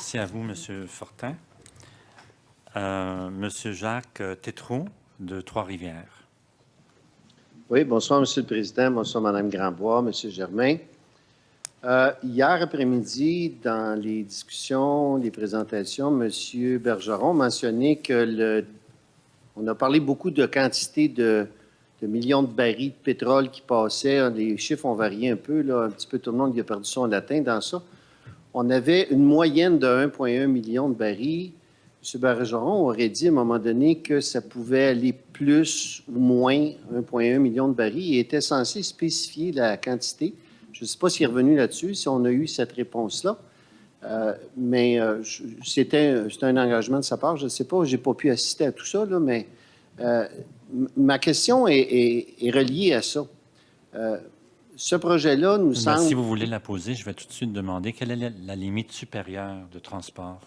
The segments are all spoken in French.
Merci à vous, M. Fortin. M. Jacques Tétrault de Trois-Rivières. Oui, bonsoir, M. le Président. Bonsoir, Mme Grandbois, M. Germain. Hier après-midi, dans les discussions, les présentations, M. Bergeron mentionnait que on a parlé beaucoup de quantité de millions de barils de pétrole qui passaient. Les chiffres ont varié un peu, là, un petit peu tout le monde a perdu son latin dans ça. On avait une moyenne de 1,1 million de barils. M. Bergeron aurait dit à un moment donné que ça pouvait aller plus ou moins 1,1 million de barils. Il était censé spécifier la quantité. Je ne sais pas s'il est revenu là-dessus, si on a eu cette réponse-là. Mais c'était un engagement de sa part. Je ne sais pas, je n'ai pas pu assister à tout ça, là, mais ma question est reliée à ça. Ce projet-là nous semble... Si vous voulez la poser, je vais tout de suite demander quelle est la limite supérieure de transport.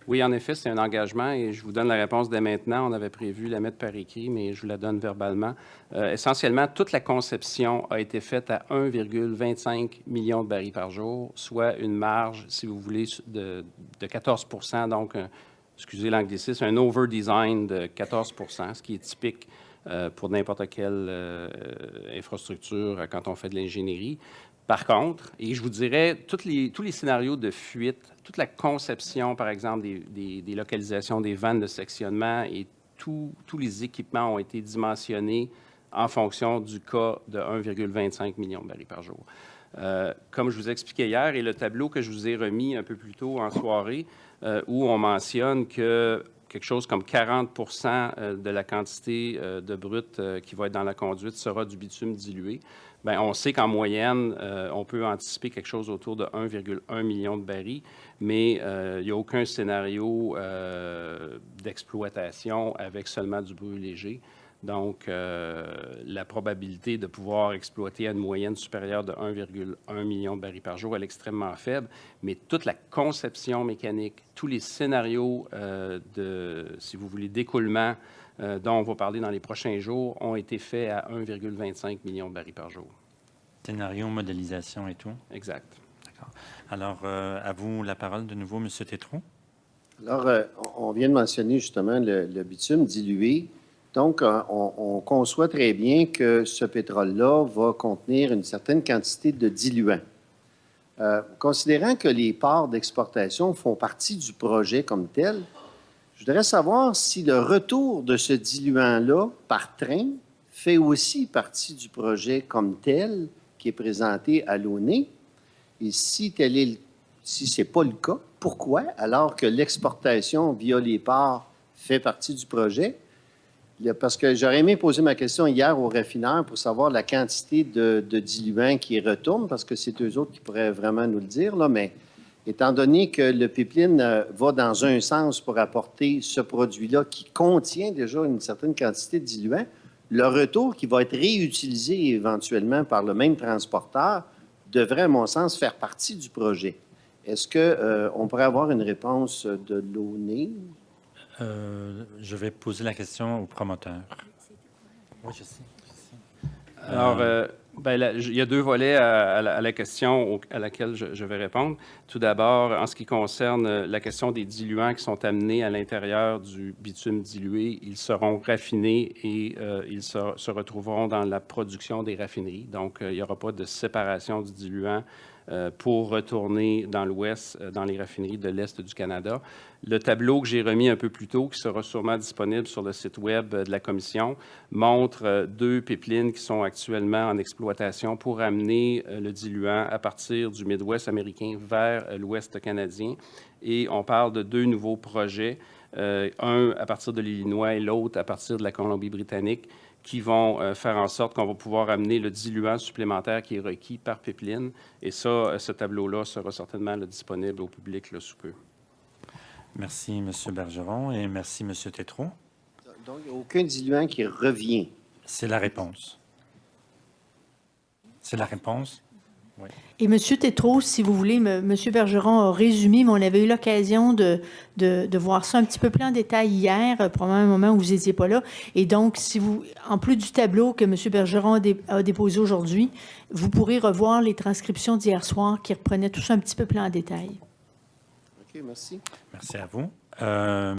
Oui, en effet, c'est un engagement et je vous donne la réponse dès maintenant. On avait prévu la mettre par écrit, mais je vous la donne verbalement. Essentiellement, toute la conception a été faite à 1,25 million de barils par jour, soit une marge, si vous voulez, de 14 %. Donc, excusez l'anglicisme, un over-design de 14 %, ce qui est typique pour n'importe quelle infrastructure quand on fait de l'ingénierie. Par contre, et je vous dirais, tous les scénarios de fuite, toute la conception, par exemple, des localisations des vannes de sectionnement et tous les équipements ont été dimensionnés en fonction du cas de 1,25 million de barils par jour. Comme je vous expliquais hier, et le tableau que je vous ai remis un peu plus tôt en soirée, où on mentionne que quelque chose comme 40 % de la quantité de brut qui va être dans la conduite sera du bitume dilué. Bien, on sait qu'en moyenne, on peut anticiper quelque chose autour de 1,1 million de barils, mais il n'y a aucun scénario d'exploitation avec seulement du brut léger. Donc, la probabilité de pouvoir exploiter à une moyenne supérieure de 1,1 million de barils par jour est extrêmement faible, mais toute la conception mécanique, tous les scénarios si vous voulez, d'écoulement dont on va parler dans les prochains jours ont été faits à 1,25 million de barils par jour. Scénario, modélisation et tout? Exact. D'accord. Alors, à vous la parole de nouveau, M. Tétrault. Alors, on vient de mentionner justement le bitume dilué. Donc, on conçoit très bien que ce pétrole-là va contenir une certaine quantité de diluant. Considérant que les parts d'exportation font partie du projet comme tel, je voudrais savoir si le retour de ce diluant-là par train fait aussi partie du projet comme tel qui est présenté à l'ONE. Et si ce n'est pas le cas, pourquoi, alors que l'exportation via les ports fait partie du projet? Parce que j'aurais aimé poser ma question hier aux raffineurs pour savoir la quantité de diluant qui retourne, parce que c'est eux autres qui pourraient vraiment nous le dire, là, mais étant donné que le pipeline va dans un sens pour apporter ce produit-là qui contient déjà une certaine quantité de diluant, le retour qui va être réutilisé éventuellement par le même transporteur devrait, à mon sens, faire partie du projet. Est-ce qu'on pourrait avoir une réponse de l'ONE? Je vais poser la question au promoteur. Oui, je sais. Alors, il y a deux volets à la question à laquelle je vais répondre. Tout d'abord, en ce qui concerne la question des diluants qui sont amenés à l'intérieur du bitume dilué, ils seront raffinés et ils se retrouveront dans la production des raffineries. Donc, il n'y aura pas de séparation du diluant pour retourner dans l'Ouest, dans les raffineries de l'Est du Canada. Le tableau que j'ai remis un peu plus tôt, qui sera sûrement disponible sur le site Web de la Commission, montre deux pipelines qui sont actuellement en exploitation pour amener le diluant à partir du Midwest américain vers l'Ouest canadien. Et on parle de deux nouveaux projets, un à partir de l'Illinois et l'autre à partir de la Colombie-Britannique, qui vont faire en sorte qu'on va pouvoir amener le diluant supplémentaire qui est requis par pipeline. Et ça, ce tableau-là sera certainement disponible au public sous peu. Merci, M. Bergeron, et merci, M. Tétrault. Donc, il n'y a aucun diluant qui revient. C'est la réponse. C'est la réponse? Oui. Et M. Tétrault, si vous voulez, M. Bergeron a résumé, mais on avait eu l'occasion de voir ça un petit peu plus en détail hier, probablement un moment où vous n'étiez pas là. Et donc, si vous, en plus du tableau que M. Bergeron a déposé aujourd'hui, vous pourrez revoir les transcriptions d'hier soir qui reprenaient tout ça un petit peu plus en détail. OK, merci. Merci à vous.